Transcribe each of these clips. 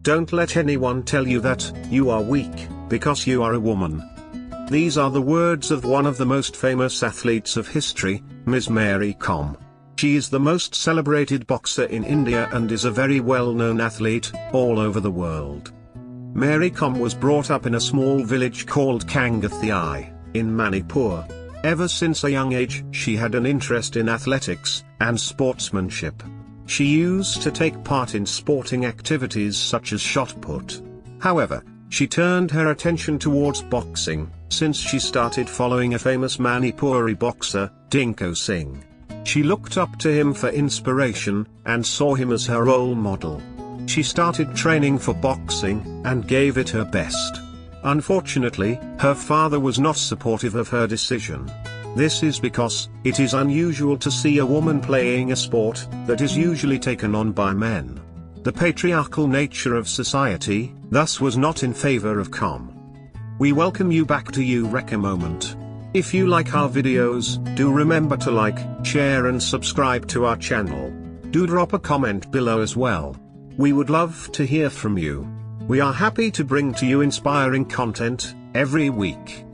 Don't let anyone tell you that you are weak because you are a woman. These are the words of one of the most famous athletes of history, Ms. Mary Kom. She is the most celebrated boxer in India and is a very well-known athlete all over the world. Mary Kom was brought up in a small village called Kangathai, in Manipur. Ever since a young age, she had an interest in athletics and sportsmanship. She used to take part in sporting activities such as shot put. However, she turned her attention towards boxing, since she started following a famous Manipuri boxer, Dinko Singh. She looked up to him for inspiration, and saw him as her role model. She started training for boxing, and gave it her best. Unfortunately, her father was not supportive of her decision. This is because it is unusual to see a woman playing a sport that is usually taken on by men. The patriarchal nature of society, thus, was not in favor of Kom. We welcome you back to Eureka Moment. If you like our videos, do remember to like, share and subscribe to our channel. Do drop a comment below as well. We would love to hear from you. We are happy to bring to you inspiring content every week.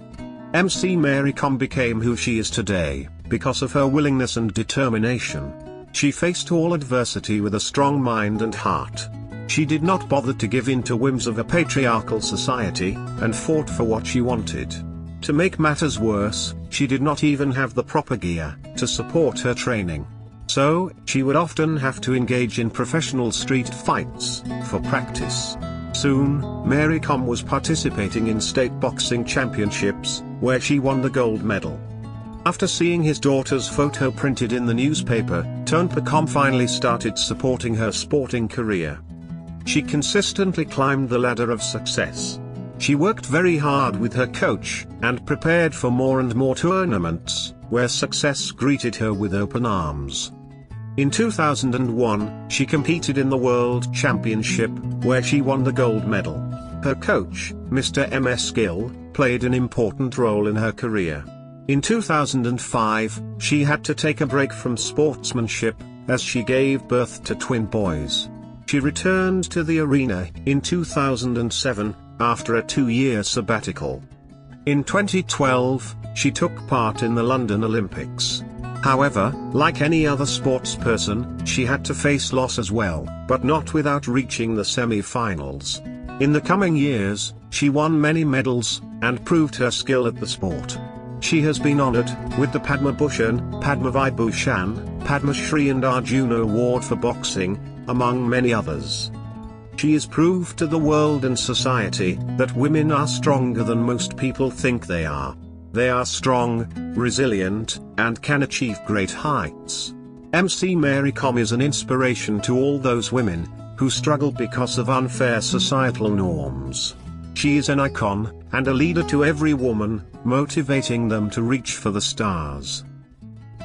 MC Mary Kom became who she is today because of her willingness and determination. She faced all adversity with a strong mind and heart. She did not bother to give in to whims of a patriarchal society, and fought for what she wanted. To make matters worse, she did not even have the proper gear to support her training. So, she would often have to engage in professional street fights for practice. Soon, Mary Kom was participating in state boxing championships, where she won the gold medal. After seeing his daughter's photo printed in the newspaper, Kom finally started supporting her sporting career. She consistently climbed the ladder of success. She worked very hard with her coach, and prepared for more and more tournaments, where success greeted her with open arms. In 2001, she competed in the World Championship, where she won the gold medal. Her coach, Mr. MS Gill, played an important role in her career. In 2005, she had to take a break from sportsmanship, as she gave birth to twin boys. She returned to the arena in 2007, after a 2-year sabbatical. In 2012, she took part in the London Olympics. However, like any other sportsperson, she had to face loss as well, but not without reaching the semi-finals. In the coming years, she won many medals, and proved her skill at the sport. She has been honored with the Padma Bhushan, Padma Vibhushan, Padma Shri and Arjuna Award for boxing, among many others. She has proved to the world and society that women are stronger than most people think they are. They are strong, resilient, and can achieve great heights. MC Mary Kom is an inspiration to all those women who struggle because of unfair societal norms. She is an icon and a leader to every woman, motivating them to reach for the stars.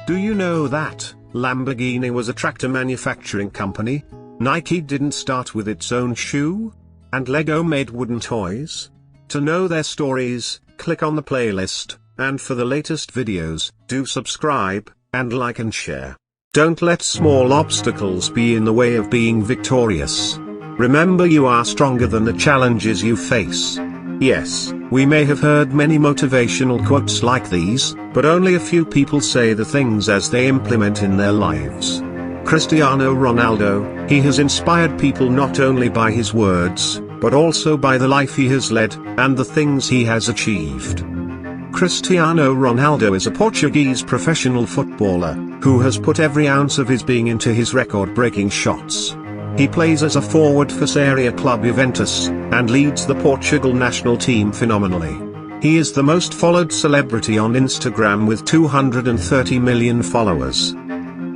Do you know that Lamborghini was a tractor manufacturing company? Nike didn't start with its own shoe? And Lego made wooden toys? To know their stories, click on the playlist, and for the latest videos, do subscribe, and like and share. Don't let small obstacles be in the way of being victorious. Remember, you are stronger than the challenges you face. Yes, we may have heard many motivational quotes like these, but only a few people say the things as they implement in their lives. Cristiano Ronaldo, he has inspired people not only by his words, but also by the life he has led, and the things he has achieved. Cristiano Ronaldo is a Portuguese professional footballer, who has put every ounce of his being into his record-breaking shots. He plays as a forward for Serie Club Juventus, and leads the Portugal national team phenomenally. He is the most followed celebrity on Instagram with 230 million followers.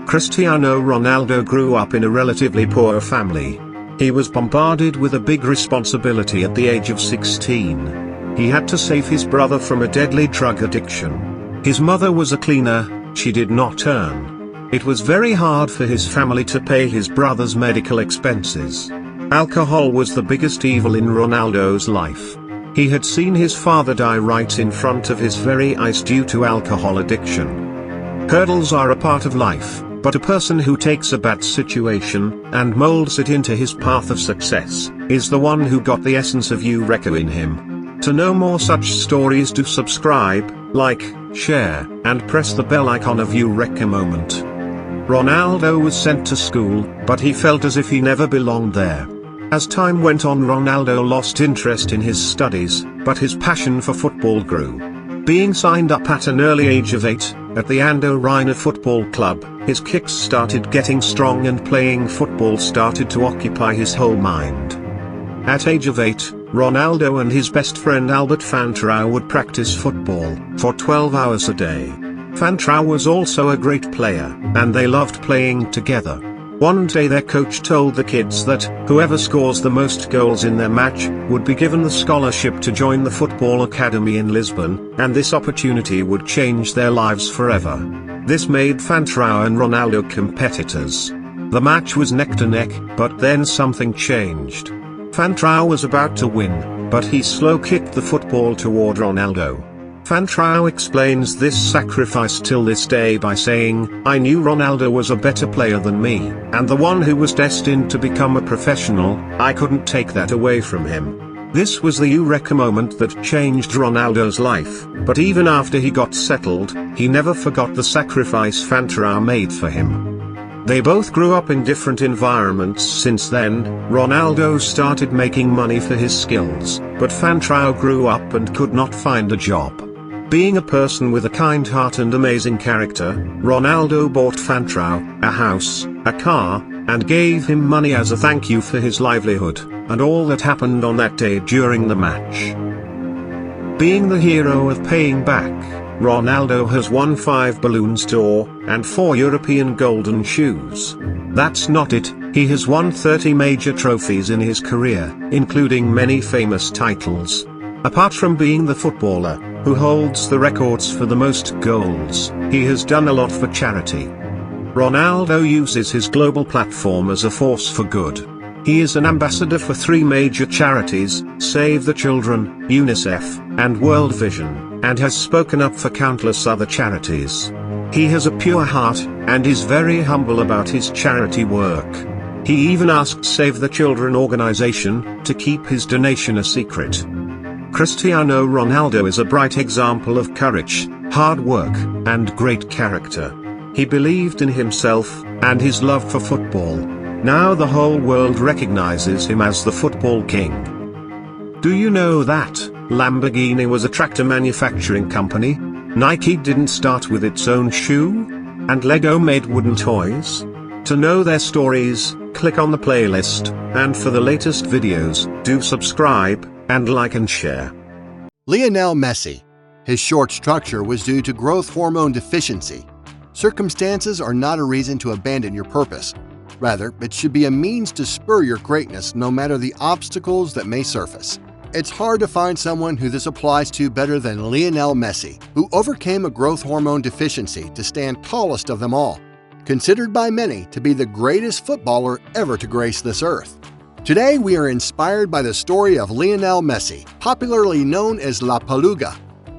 Cristiano Ronaldo grew up in a relatively poor family. He was bombarded with a big responsibility at the age of 16. He had to save his brother from a deadly drug addiction. His mother was a cleaner, she did not earn. It was very hard for his family to pay his brother's medical expenses. Alcohol was the biggest evil in Ronaldo's life. He had seen his father die right in front of his very eyes due to alcohol addiction. Hurdles are a part of life, But a person who takes a bad situation and molds it into his path of success is the one who got the essence of Eureka in him. To know more such stories, do subscribe, like, share, and press the bell icon of Eureka Moment. Ronaldo was sent to school, but he felt as if he never belonged there. As time went on, Ronaldo lost interest in his studies, but his passion for football grew. Being signed up at an early age of 8, at the Andorina Football Club, his kicks started getting strong and playing football started to occupy his whole mind. At age of 8, Ronaldo and his best friend Albert Fantrao would practice football for 12 hours a day. Fantrao was also a great player, and they loved playing together. One day their coach told the kids that whoever scores the most goals in their match would be given the scholarship to join the football academy in Lisbon, and this opportunity would change their lives forever. This made Fantrao and Ronaldo competitors. The match was neck to neck, but then something changed. Fantrao was about to win, but he slow-kicked the football toward Ronaldo. Fantrao explains this sacrifice till this day by saying, "I knew Ronaldo was a better player than me, and the one who was destined to become a professional. I couldn't take that away from him." This was the Eureka moment that changed Ronaldo's life, but even after he got settled, he never forgot the sacrifice Fantrao made for him. They both grew up in different environments. Since then, Ronaldo started making money for his skills, but Fantrao grew up and could not find a job. Being a person with a kind heart and amazing character, Ronaldo bought Fantrao a house, a car, and gave him money as a thank you for his livelihood, and all that happened on that day during the match. Being the hero of paying back, Ronaldo has won 5 Balloons d'Or, and 4 European Golden Shoes. That's not it, he has won 30 major trophies in his career, including many famous titles. Apart from being the footballer who holds the records for the most goals, he has done a lot for charity. Ronaldo uses his global platform as a force for good. He is an ambassador for 3 major charities, Save the Children, UNICEF, and World Vision, and has spoken up for countless other charities. He has a pure heart, and is very humble about his charity work. He even asked Save the Children organization to keep his donation a secret. Cristiano Ronaldo is a bright example of courage, hard work, and great character. He believed in himself, and his love for football. Now the whole world recognizes him as the football king. Do you know that Lamborghini was a tractor manufacturing company? Nike didn't start with its own shoe? And Lego made wooden toys? To know their stories, click on the playlist, and for the latest videos, do subscribe, and like and share. Lionel Messi. His short structure was due to growth hormone deficiency. Circumstances are not a reason to abandon your purpose. Rather, it should be a means to spur your greatness no matter the obstacles that may surface. It's hard to find someone who this applies to better than Lionel Messi, who overcame a growth hormone deficiency to stand tallest of them all, considered by many to be the greatest footballer ever to grace this earth. Today we are inspired by the story of Lionel Messi, popularly known as La Paluga.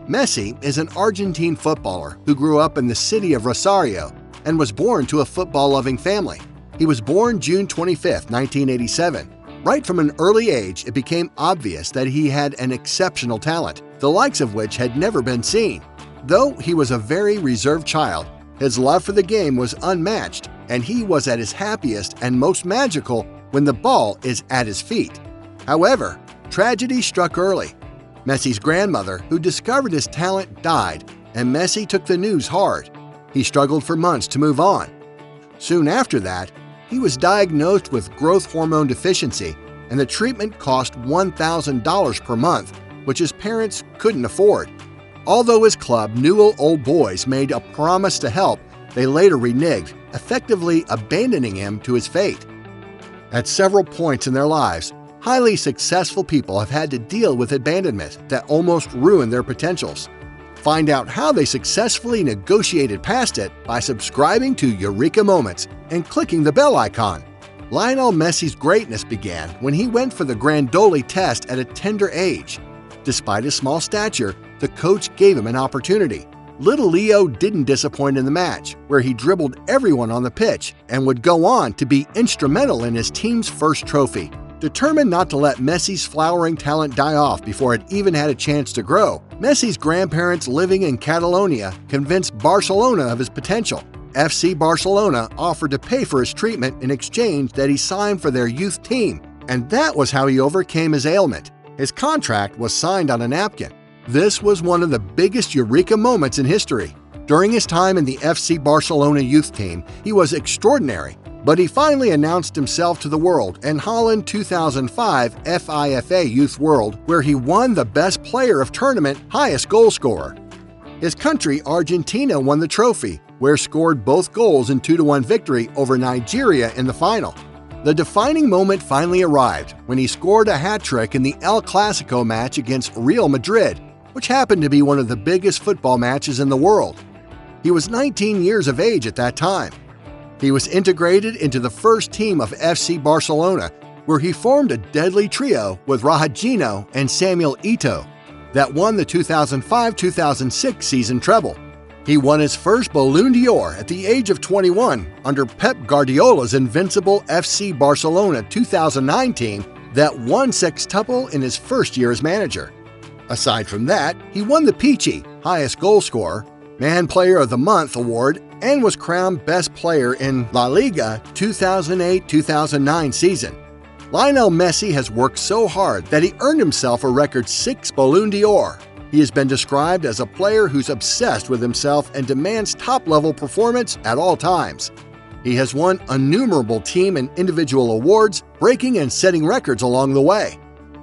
Messi is an Argentine footballer who grew up in the city of Rosario and was born to a football-loving family. He was born June 25, 1987. Right from an early age, it became obvious that he had an exceptional talent, the likes of which had never been seen. Though he was a very reserved child, his love for the game was unmatched, and he was at his happiest and most magical when the ball is at his feet. However, tragedy struck early. Messi's grandmother, who discovered his talent, died, and Messi took the news hard. He struggled for months to move on. Soon after that, he was diagnosed with growth hormone deficiency, and the treatment cost $1,000 per month, which his parents couldn't afford. Although his club, Newell Old Boys, made a promise to help, they later reneged, effectively abandoning him to his fate. At several points in their lives, highly successful people have had to deal with abandonment that almost ruined their potentials. Find out how they successfully negotiated past it by subscribing to Eureka Moments and clicking the bell icon. Lionel Messi's greatness began when he went for the Grandoli test at a tender age. Despite his small stature, the coach gave him an opportunity. Little Leo didn't disappoint in the match, where he dribbled everyone on the pitch and would go on to be instrumental in his team's first trophy. Determined not to let Messi's flowering talent die off before it even had a chance to grow, Messi's grandparents living in Catalonia convinced Barcelona of his potential. FC Barcelona offered to pay for his treatment in exchange that he signed for their youth team, and that was how he overcame his ailment. His contract was signed on a napkin. This was one of the biggest Eureka moments in history. During his time in the FC Barcelona youth team, he was extraordinary, but he finally announced himself to the world in Holland 2005 FIFA Youth World, where he won the Best Player of Tournament highest goal scorer. His country, Argentina, won the trophy, where scored both goals in 2-1 victory over Nigeria in the final. The defining moment finally arrived when he scored a hat-trick in the El Clasico match against Real Madrid, which happened to be one of the biggest football matches in the world. He was 19 years of age at that time. He was integrated into the first team of FC Barcelona, where he formed a deadly trio with Ronaldinho and Samuel Eto'o that won the 2005-2006 season treble. He won his first Ballon d'Or at the age of 21 under Pep Guardiola's invincible FC Barcelona 2009 team that won sextuple in his first year as manager. Aside from that, he won the Pichichi highest goal scorer, Man Player of the Month award, and was crowned Best Player in La Liga 2008-2009 season. Lionel Messi has worked so hard that he earned himself a record 6 Ballon d'Or. He has been described as a player who's obsessed with himself and demands top-level performance at all times. He has won innumerable team and individual awards, breaking and setting records along the way.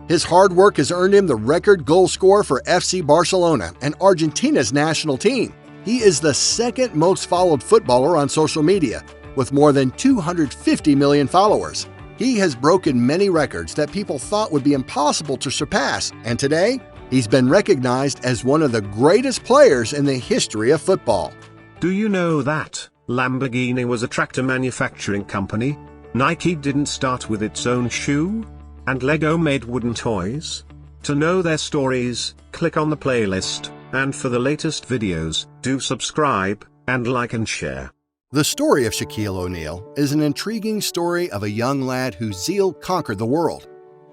His hard work has earned him the record goal scorer for FC Barcelona and Argentina's national team. He is the second most followed footballer on social media, with more than 250 million followers. He has broken many records that people thought would be impossible to surpass, and today, he's been recognized as one of the greatest players in the history of football. Do you know that Lamborghini was a tractor manufacturing company? Nike didn't start with its own shoe? And Lego made wooden toys? To know their stories, click on the playlist, and for the latest videos, do subscribe, and like and share. The story of Shaquille O'Neal is an intriguing story of a young lad whose zeal conquered the world.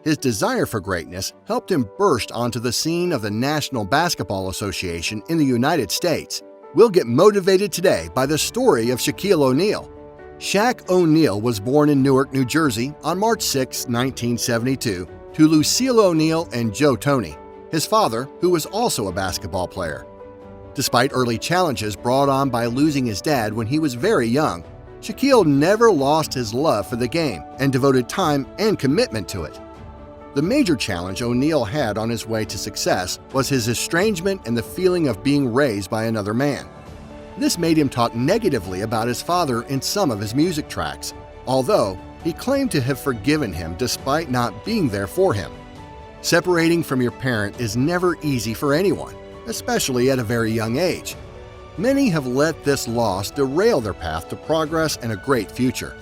His desire for greatness helped him burst onto the scene of the National Basketball Association in the United States. We'll get motivated today by the story of Shaquille O'Neal. Shaq O'Neal was born in Newark, New Jersey on March 6, 1972, to Lucille O'Neal and Joe Toney, his father, who was also a basketball player. Despite early challenges brought on by losing his dad when he was very young, Shaquille never lost his love for the game and devoted time and commitment to it. The major challenge O'Neal had on his way to success was his estrangement and the feeling of being raised by another man. This made him talk negatively about his father in some of his music tracks, although he claimed to have forgiven him despite not being there for him. Separating from your parent is never easy for anyone, especially at a very young age. Many have let this loss derail their path to progress and a great future.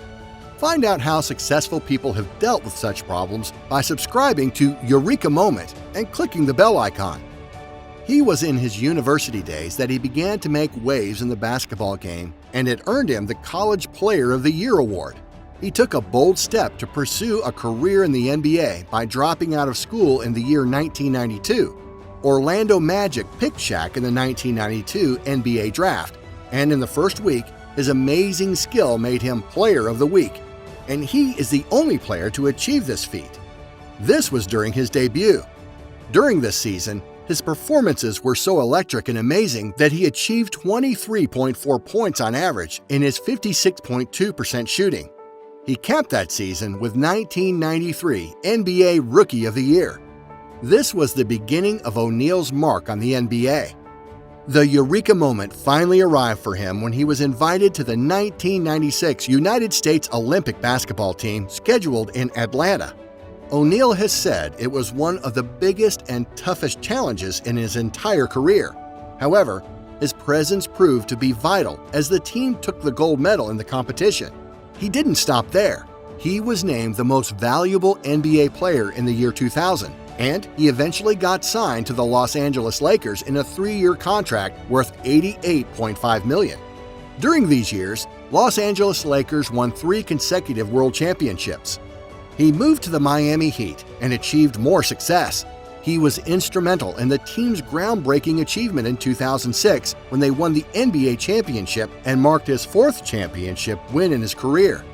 Find out how successful people have dealt with such problems by subscribing to Eureka Moment and clicking the bell icon. He was in his university days that he began to make waves in the basketball game, and it earned him the College Player of the Year award. He took a bold step to pursue a career in the NBA by dropping out of school in the year 1992. Orlando Magic picked Shaq in the 1992 NBA Draft, and in the first week, his amazing skill made him Player of the Week, and he is the only player to achieve this feat. This was during his debut. During this season, his performances were so electric and amazing that he achieved 23.4 points on average in his 56.2% shooting. He capped that season with 1993 NBA Rookie of the Year. This was the beginning of O'Neal's mark on the NBA. The Eureka moment finally arrived for him when he was invited to the 1996 United States Olympic basketball team scheduled in Atlanta. O'Neal has said it was one of the biggest and toughest challenges in his entire career. However, his presence proved to be vital as the team took the gold medal in the competition. He didn't stop there. He was named the most valuable NBA player in the year 2000 and he eventually got signed to the Los Angeles Lakers in a 3-year contract worth $88.5 million. During these years, Los Angeles Lakers won 3 consecutive world championships. He moved to the Miami Heat and achieved more success. He was instrumental in the team's groundbreaking achievement in 2006 when they won the NBA championship and marked his 4th championship win in his career.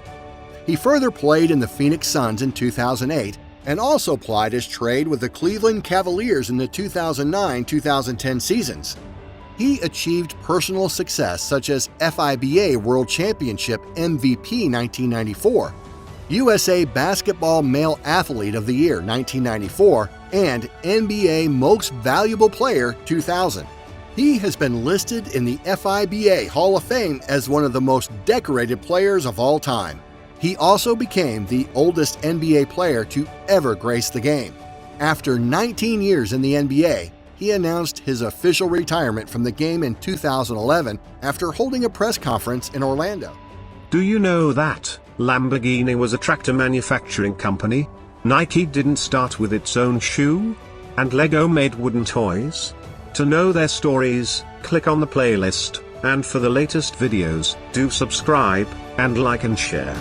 He further played in the Phoenix Suns in 2008 and also plied his trade with the Cleveland Cavaliers in the 2009-2010 seasons. He achieved personal success such as FIBA World Championship MVP 1994, USA Basketball Male Athlete of the Year 1994, and NBA Most Valuable Player 2000. He has been listed in the FIBA Hall of Fame as one of the most decorated players of all time. He also became the oldest NBA player to ever grace the game. After 19 years in the NBA, he announced his official retirement from the game in 2011 after holding a press conference in Orlando. Do you know that Lamborghini was a tractor manufacturing company? Nike didn't start with its own shoe? And Lego made wooden toys? To know their stories, click on the playlist, and for the latest videos, do subscribe, and like and share.